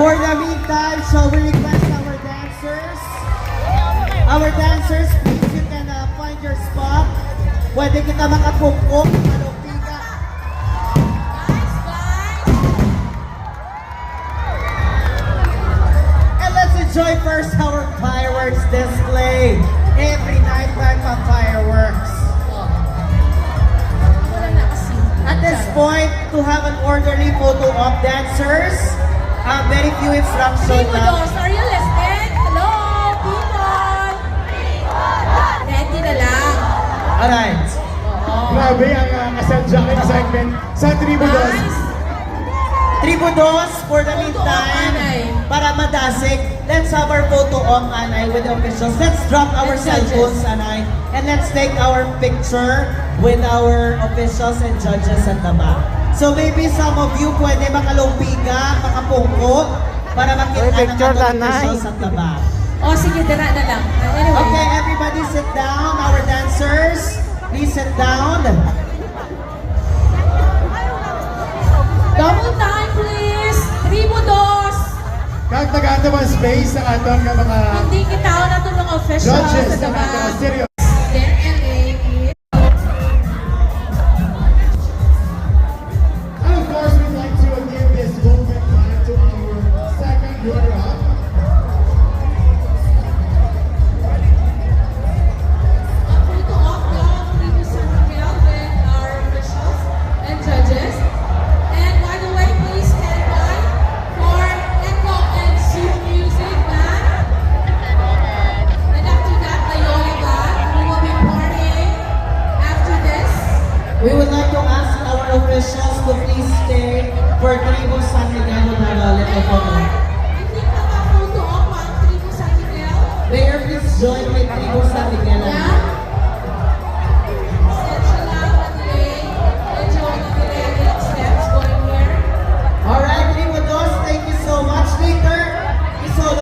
For the meantime, shall we request our dancers? Our dancers, please, you can find your spot. Pwede kita makapukpok, malupiga. And let's enjoy first our fireworks display. Every night, fireworks. At this point, to have an orderly photo of dancers, very few instructions. Are you listening? Hello, people! Ready na lang. Alright. Grabe ang kasadyakin na segment sa Tribu Dos. Nice. Tribudos, for the Photo op, meantime, Anay. para madasig, let's have our photo op, Anay, with the officials. Let's drop our And cell judges. phones, Anay, and let's take our picture with our officials and judges at the back. So maybe some of you pwede makalupiga, makapungko, para makita ng picture, ating Nanay. officials at the back. O, sige, dira na lang. Anyway. Okay, everybody sit down. Our dancers, please sit down. Double time, please. Tribu Dos. Kag nag-ataman space sa atong nga mga Hindi kita na ito ng official judges sa na diba? seryo. Then, LA. And of course, we'd like to give this moment back to our second runner-up. Photo op ng Tribu San Miguel with our officials and judges. And by the way, please stand by for Echo and Zoom Music Band. And after that, the Yola Band. We will be partying after this. We would like to ask our officials to please stay for Tribu San Miguel na little photo. Mayor, hindi ka ba photo op ang Tribu San Miguel? Mayor, please join with Tribu San Miguel. Yeah?